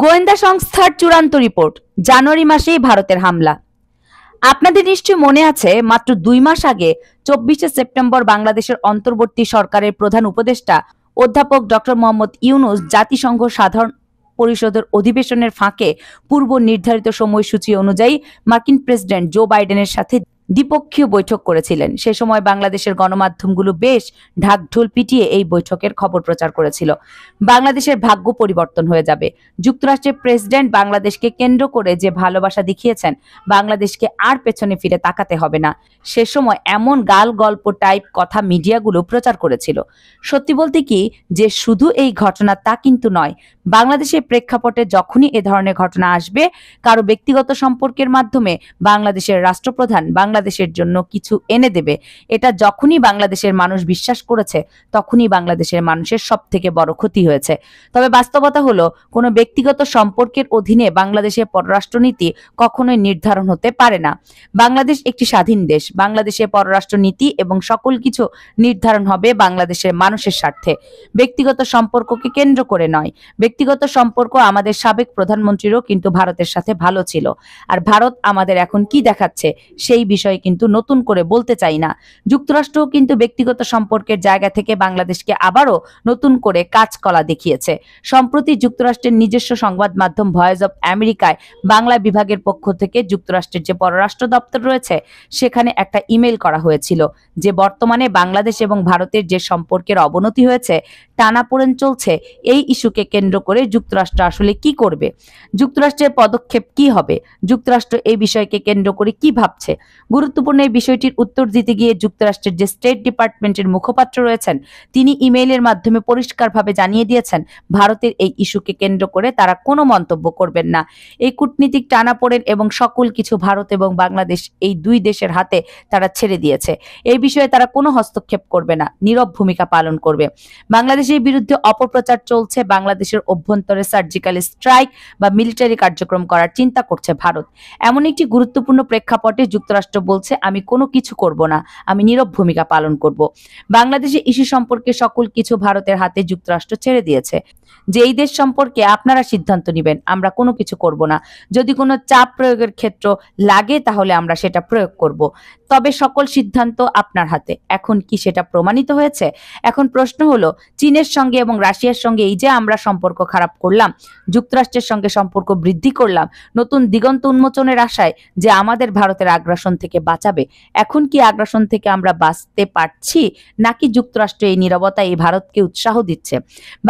গোয়েন্দা সংস্থার চূড়ান্ত রিপোর্ট, জানুয়ারি মাসেই ভারতের হামলা। আপনাদের নিশ্চয় মনে আছে, মাত্র 2 মাস আগে 24শে সেপ্টেম্বর বাংলাদেশের অন্তর্বর্তী সরকারের প্রধান উপদেষ্টা অধ্যাপক ডক্টর মোহাম্মদ ইউনূস জাতিসংঘ সাধারণ পরিষদের অধিবেশনের ফাঁকে পূর্ব নির্ধারিত সময়সূচি অনুযায়ী মার্কিন প্রেসিডেন্ট জো বাইডেনের সাথে দ্বিপক্ষীয় বৈঠক করেছিলেন। সে সময় বাংলাদেশের গণমাধ্যমগুলো বেশ ঢাকঢোল পিটিয়ে এই বৈঠকের খবর প্রচার করেছিল। বাংলাদেশের ভাগ্য পরিবর্তন হয়ে যাবে। যুক্তরাষ্ট্রের প্রেসিডেন্ট বাংলাদেশকে কেন্দ্র করে যে ভালোবাসা দেখিয়েছেন, বাংলাদেশকে আর পেছনে ফিরে তাকাতে হবে না, সে সময় এমন গাল গল্প টাইপ কথা মিডিয়াগুলো প্রচার করেছিল। সত্যি বলতে কি, যে শুধু এই ঘটনা তা কিন্তু নয়, বাংলাদেশের প্রেক্ষাপটে যখনই এ ধরনের ঘটনা আসবে, কারো ব্যক্তিগত সম্পর্কের মাধ্যমে বাংলাদেশের রাষ্ট্রপ্রধান বাংলাদেশের জন্য কিছু এনে দেবে, এটা যখনই বাংলাদেশের মানুষ বিশ্বাস করেছে, তখনই বাংলাদেশের মানুষের সব থেকে বড় ক্ষতি হয়েছে। তবে বাস্তবতা হলো, কোনো ব্যক্তিগত সম্পর্কের অধীনে বাংলাদেশের পররাষ্ট্রনীতি কখনোই নির্ধারণ হতে পারে না। বাংলাদেশ একটি স্বাধীন দেশ। বাংলাদেশের পররাষ্ট্রনীতি এবং সকল কিছু নির্ধারণ হবে বাংলাদেশের মানুষের স্বার্থে, ব্যক্তিগত সম্পর্ককে কেন্দ্র করে নয়। ব্যক্তিগত সম্পর্ক আমাদের সাবেক প্রধানমন্ত্রীরও কিন্তু ভারতের সাথে ভালো ছিল, আর ভারত আমাদের এখন কি দেখাচ্ছে সেই বিষয়ে কিন্তু নতুন করে বলতে চাই না। যুক্তরাষ্ট্রও কিন্তু ব্যক্তিগত সম্পর্কের জায়গা থেকে বাংলাদেশকে আবারও নতুন করে কাজকলা দেখিয়েছে। সম্প্রতি যুক্তরাষ্ট্রের নিজস্ব সংবাদ মাধ্যম ভয়েস অব আমেরিকায় বাংলা বিভাগের পক্ষ থেকে যুক্তরাষ্ট্রের যে পররাষ্ট্র দপ্তর রয়েছে, সেখানে একটা ইমেল করা হয়েছিল যে বর্তমানে বাংলাদেশ এবং ভারতের যে সম্পর্কের অবনতি হয়েছে, টানাপোড়েন চলছে, এই ইস্যুকে কেন্দ্র করে যুক্তরাষ্ট্র আসলে কি করবে, যুক্তরাষ্ট্রের পদক্ষেপ কি হবে, যুক্তরাষ্ট্র এই বিষয়কে কেন্দ্র করে কি ভাবছে। গুরুত্বপূর্ণ এই বিষয়টির উত্তর দিতে গিয়ে যুক্তরাষ্ট্রের যে স্টেট ডিপার্টমেন্টের মুখপাত্র রয়েছেন, তিনি ইমেইলের মাধ্যমে পরিষ্কারভাবে জানিয়ে দিয়েছেন ভারতের এই ইস্যুকে কেন্দ্র করে তারা কোনো মন্তব্য করবেন না। এই কূটনীতিক টানাপোড়েন এবং সকল কিছু ভারত এবং বাংলাদেশ এই দুই দেশের হাতে তারা ছেড়ে দিয়েছে। এই বিষয়ে তারা কোনো হস্তক্ষেপ করবে না, নীরব ভূমিকা পালন করবে। বাংলাদেশের বিরুদ্ধে অপপ্রচার চলছে, বাংলাদেশের অভ্যন্তরে সার্জিক্যাল স্ট্রাইক বা মিলিটারি কার্যক্রম করার চিন্তা করছে ভারত। এমন একটি গুরুত্বপূর্ণ প্রেক্ষাপটে যুক্তরাষ্ট্র বলছে, আমি কোনো কিছু করব না, আমি নীরব ভূমিকা পালন করব। বাংলাদেশের ইস্যু সম্পর্কে সকল কিছু ভারতের হাতে যুক্তরাষ্ট্র ছেড়ে দিয়েছে, যে এই দেশ সম্পর্কে আপনারা সিদ্ধান্ত নেবেন, আমরা কোনো কিছু করব না। যদি কোনো চাপ প্রয়োগের ক্ষেত্র লাগে তাহলে আমরা সেটা প্রয়োগ করব, তবে সকল সিদ্ধান্ত আপনার হাতে। এখন কি সেটা প্রমাণিত হয়েছে? এখন প্রশ্ন হলো, চীনের সঙ্গে এবং রাশিয়ার সঙ্গে এই যে আমরা সম্পর্ক খারাপ করলাম, যুক্তরাষ্ট্রের সঙ্গে সম্পর্ক বৃদ্ধি করলাম নতুন দিগন্ত উন্মোচনের আশায় যে আমাদের ভারতের আগ্রাসন থেকে বাঁচাবে, এখন কি আগ্রাসন থেকে আমরা বাঁচতে পারছি, নাকি যুক্তরাষ্ট্র এই নীরবতা এই ভারতকে উৎসাহ দিচ্ছে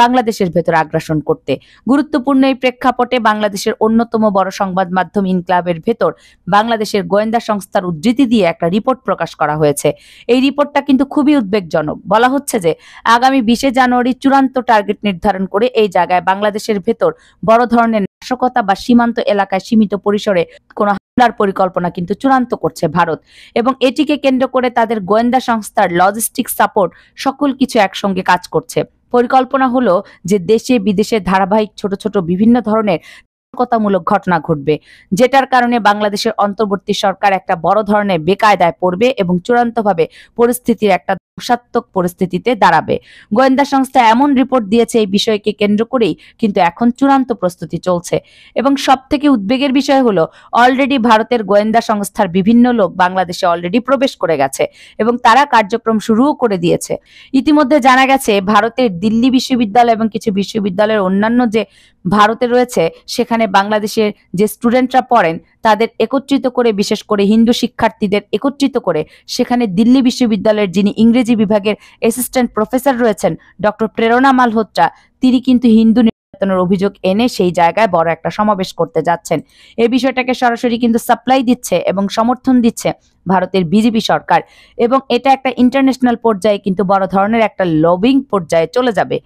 বাংলাদেশের ভেতর আগ্রাসন করতে? গুরুত্বপূর্ণ এই প্রেক্ষাপটে বাংলাদেশের অন্যতম বড় সংবাদ মাধ্যম ইনক্লাবের ভেতর বাংলাদেশের গোয়েন্দা সংস্থার উদ্ধৃতি দিয়ে একটা রিপোর্ট প্রকাশ করা হয়েছে। এই রিপোর্টটা কিন্তু খুবই উদ্বেগজনক। বলা হচ্ছে যে আগামী 20শে জানুয়ারি চূড়ান্ত টার্গেট নির্ধারণ করে এই জায়গায় বাংলাদেশের ভেতর বড় ধরনের নাশকতা বা সীমান্ত এলাকায় সীমিত পরিসরে কোন হামলার পরিকল্পনা কিন্তু চূড়ান্ত করছে ভারত, এবং এটিকে কেন্দ্র করে তাদের গোয়েন্দা সংস্থার লজিস্টিক সাপোর্ট সকল কিছু একসঙ্গে কাজ করছে। পরিকল্পনা হলো যে দেশে বিদেশে ধারাবাহিক ছোট ছোট বিভিন্ন ধরনের সতর্কতামূলক ঘটনা ঘটবে, যেটার কারণে বাংলাদেশের অন্তর্বর্তী সরকার একটা বড় ধরনের বেকায়দায় পড়বে এবং চূড়ান্তভাবে পরিস্থিতির একটা ধ্বংসাত্মক পরিস্থিতিতে দাঁড়াবে। গোয়েন্দা সংস্থা এমন রিপোর্ট দিয়েছে, এই বিষয়কে কেন্দ্র করেই কিন্তু এখন চূড়ান্ত প্রস্তুতি চলছে। এবং সব থেকে উদ্বেগের বিষয় হলো, অলরেডি ভারতের গোয়েন্দা সংস্থার বিভিন্ন লোক বাংলাদেশে অলরেডি প্রবেশ করে গেছে এবং তারা কার্যক্রম শুরুও করে দিয়েছে। ইতিমধ্যে জানা গেছে ভারতের দিল্লি বিশ্ববিদ্যালয় এবং কিছু বিশ্ববিদ্যালয়ের অন্যান্য যে ভারতে রয়েছে, সেখানে বাংলাদেশের যে স্টুডেন্টরা পড়েন তাদের একত্রিত করে, বিশেষ করে হিন্দু শিক্ষার্থীদের একত্রিত করে, সেখানে দিল্লি বিশ্ববিদ্যালয়ের যিনি ইংরেজি বিভাগের অ্যাসিস্ট্যান্ট প্রফেসর রয়েছেন ডক্টর প্রেরণা মালহোত্রা, তিনি কিন্তু হিন্দু নির্যাতনের অভিযোগ এনে সেই জায়গায় বড় একটা সমাবেশ করতে যাচ্ছেন। এই বিষয়টাকে সরাসরি কিন্তু সাপ্লাই দিচ্ছে এবং সমর্থন দিচ্ছে ভারতের বিজেপি সরকার, এবং এটা একটা ইন্টারন্যাশনাল পর্যায়ে কিন্তু বড় ধরনের একটা লবিং পর্যায়ে চলে যাবে,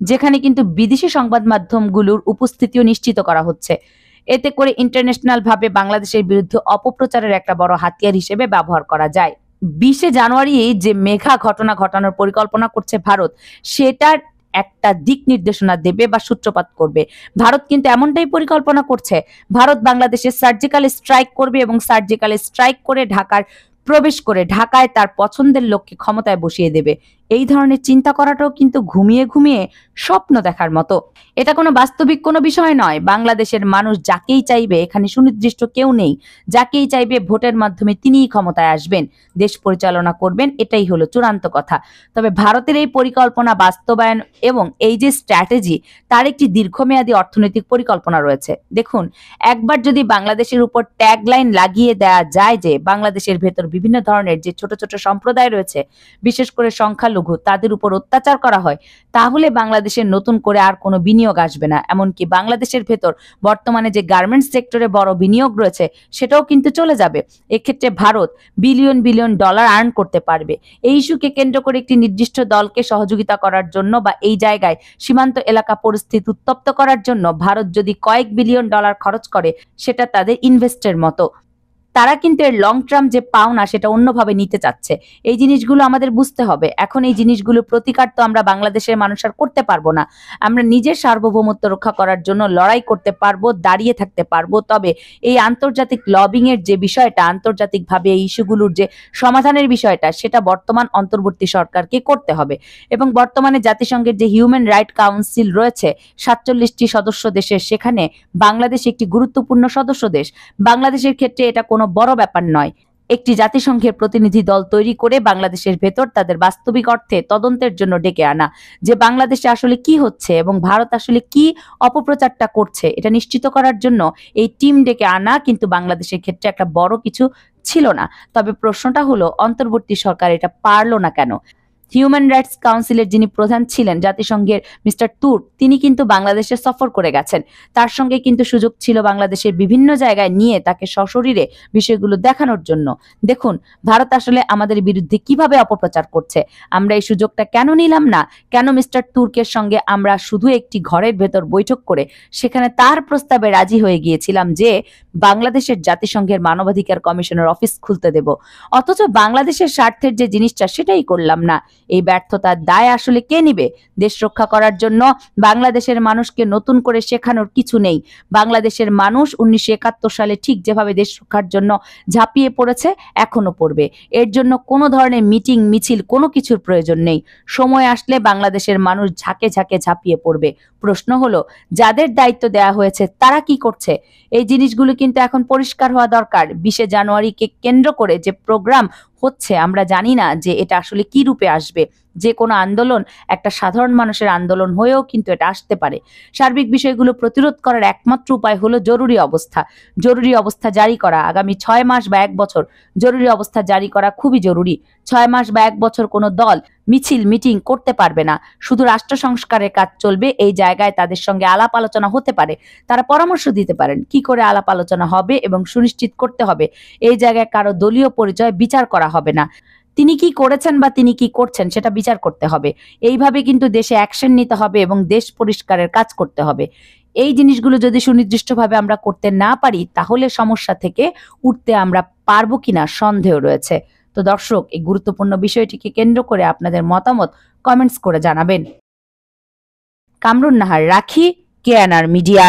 যেখানে কিন্তু বিদেশি সংবাদ মাধ্যমগুলোর উপস্থিতিও নিশ্চিত করা হচ্ছে। এতে করে ইন্টারন্যাশনাল ভাবে বাংলাদেশের বিরুদ্ধে অপপ্রচারের একটা বড় হাতিয়ার হিসেবে ব্যবহার করা যায়। 20শে জানুয়ারি যে মেঘা ঘটনা ঘটানোর পরিকল্পনা করছে ভারত, সেটার একটা দিক নির্দেশনা দেবে বা সূত্রপাত করবে। ভারত কিন্তু এমনটাই পরিকল্পনা করছে, ভারত বাংলাদেশে সার্জিক্যাল স্ট্রাইক করবে এবং সার্জিক্যাল স্ট্রাইক করে ঢাকার প্রবেশ করে ঢাকায় তার পছন্দের লোককে ক্ষমতায় বসিয়ে দেবে। এই ধরনের চিন্তা করাটাও কিন্তু ঘুমিয়ে ঘুমিয়ে স্বপ্ন দেখার মতো। এটা কোনো বাস্তবিক কোনো বিষয় নয়। বাংলাদেশের মানুষ যাকেই চাইবে, এখানে সুনির্দিষ্ট কেউ নেই, যাকেই চাইবে ভোটের মাধ্যমে তিনিই ক্ষমতায় আসবেন, দেশ পরিচালনা করবেন, এটাই হলো চূড়ান্ত কথা। তবে ভারতের এই পরিকল্পনা বাস্তবায়ন এবং এই যে স্ট্র্যাটেজি, তার একটি দীর্ঘমেয়াদী অর্থনৈতিক পরিকল্পনা রয়েছে। দেখুন, একবার যদি বাংলাদেশের উপর ট্যাগলাইন লাগিয়ে দেওয়া যায় যে বাংলাদেশের ভেতর বিভিন্ন ধরনের যে ছোট ছোট সম্প্রদায় রয়েছে, বিশেষ করে সংখ্যালঘু, তাদের উপর অত্যাচার করা হয়, তাহলে বাংলাদেশের নতুন করে আর কোনো বিনিয়োগ আসবে না। এমনকি বাংলাদেশের ভেতর বর্তমানে যে গার্মেন্টস সেক্টরে বড় বিনিয়োগ রয়েছে, সেটাও কিন্তু চলে যাবে। এক্ষেত্রে Bharat billion billion dollar earn করতে পারবে। এই ইস্যুকে কেন্দ্র করে একটি নির্দিষ্ট দলকে সহযোগিতা করার জন্য বা এই জায়গায় সীমান্ত এলাকা পরিস্থিতি উত্তপ্ত করার জন্য ভারত যদি কয়েক বিলিয়ন ডলার খরচ করে, সেটা তাদের ইনভেস্টের মতো। তারা কিন্তু এর লং টার্ম যে পাওনা, সেটা অন্যভাবে নিতে চাচ্ছে। এই জিনিসগুলো আমাদের বুঝতে হবে। এখন এই জিনিসগুলো প্রতিকার তো আমরা বাংলাদেশের মানুষ আর করতে পারবো না। আমরা নিজের সার্বভৌমত্ব রক্ষা করার জন্য লড়াই করতে পারবো, দাঁড়িয়ে থাকতে পারবো। তবে এই আন্তর্জাতিক লবিং এর যে বিষয়টা, আন্তর্জাতিকভাবে এই ইস্যুগুলোর যে সমাধানের বিষয়টা, সেটা বর্তমান অন্তর্বর্তী সরকারকে করতে হবে। এবং বর্তমানে জাতিসংঘের যে হিউম্যান রাইট কাউন্সিল রয়েছে 47টি সদস্য দেশের, সেখানে বাংলাদেশ একটি গুরুত্বপূর্ণ সদস্য দেশ। বাংলাদেশের ক্ষেত্রে এটা কোনো বড় ব্যাপার নয়। একটি জাতিসংঘের প্রতিনিধি দল তৈরি করে বাংলাদেশের ভেতর তাদের বাস্তবিক অর্থে তদন্তের জন্য ডেকে আনা, যে বাংলাদেশে আসলে কি হচ্ছে এবং ভারত আসলে কি অপপ্রচারটা করছে, এটা নিশ্চিত করার জন্য এই টিম ডেকে আনা কিন্তু বাংলাদেশের ক্ষেত্রে একটা বড় কিছু ছিল না। তবে প্রশ্নটা হলো, অন্তর্বর্তী সরকার এটা পারলো না কেন? হিউম্যান রাইটস কাউন্সিলের যিনি প্রধান ছিলেন জাতিসংঘের মিস্টার তুর, তিনি কিন্তু বাংলাদেশে সফর করে গেছেন। তার সঙ্গে কিন্তু সুযোগ ছিল বাংলাদেশের বিভিন্ন জায়গায় নিয়ে তাকে সশরীরে বিষয়গুলো দেখানোর জন্য। দেখুন, ভারত আসলে আমাদের বিরুদ্ধে কিভাবে অপপ্রচার করছে, আমরা এই সুযোগটা কেন নিলাম না? কেন মিস্টার তুর্কের সঙ্গে আমরা শুধু একটি ঘরের ভেতর বৈঠক করে সেখানে তার প্রস্তাবে রাজি হয়ে গিয়েছিলাম যে বাংলাদেশের জাতিসংঘের মানবাধিকার কমিশনের অফিস খুলতে দেব, অথচ বাংলাদেশের স্বার্থের যে জিনিসটা সেটাই করলাম না। এই ব্যর্থতার দায় আসলে কে নিবে? দেশ রক্ষা করার জন্য বাংলাদেশের মানুষকে নতুন করে শেখানোর কিছু নেই। বাংলাদেশের মানুষ 1971 সালে ঠিক যেভাবে দেশ রক্ষার জন্য ঝাঁপিয়ে পড়েছে, এখনো পড়বে। এর জন্য কোনো ধরনের মিটিং মিছিল কোনো কিছুর প্রয়োজন নেই। সময় আসলে বাংলাদেশের মানুষ ঝাঁকে ঝাঁকে ঝাঁপিয়ে পড়বে। প্রশ্ন হলো, যাদের দায়িত্ব দেওয়া হয়েছে তারা কি করছে? এই জিনিসগুলো কিন্তু এখন পরিষ্কার হওয়া দরকার। 20শে জানুয়ারিকে কেন্দ্র করে যে প্রোগ্রাম হচ্ছে, আমরা জানি না যে এটা আসলে কি রূপে আসবে। যে কোনো আন্দোলন একটা সাধারণ মানুষের আন্দোলন হয়েও কিন্তু এটা আসতে পারে। সার্বিক বিষয়গুলো প্রতিরোধ করার একমাত্র উপায় হলো জরুরি অবস্থা। জরুরি অবস্থা জারি করা, আগামী 6 মাস বা 1 বছর জরুরি অবস্থা জারি করা খুবই জরুরি। 6 মাস বা 1 বছর কোনো দল মিছিল মিটিং করতে পারবে না। শুধু রাষ্ট্র সংস্কারের কাজ চলবে। এই জায়গায় তাদের সঙ্গে আলাপ আলোচনা হতে পারে, তারা পরামর্শ দিতে পারেন কি করে আলাপ আলোচনা হবে এবং সুনিশ্চিত করতে হবে এই জায়গায় কারো দলীয় পরিচয় বিচার করা হবে না। তিনি কি করেছেন বা তিনি কি করছেন সেটা বিচার করতে হবে। এইভাবে কিন্তু দেশে অ্যাকশন নিতে হবে এবং দেশ পরিষ্কারের কাজ করতে হবে। এই জিনিসগুলো যদি সুনির্দিষ্টভাবে আমরা করতে না পারি, তাহলে সমস্যা থেকে উঠতে আমরা পারবো কিনা সন্দেহ রয়েছে। তো দর্শক, এই গুরুত্বপূর্ণ বিষয়টিকে কেন্দ্র করে আপনাদের মতামত কমেন্টস করে জানাবেন। কামরুন নাহার রাখি, কেএনআর মিডিয়া।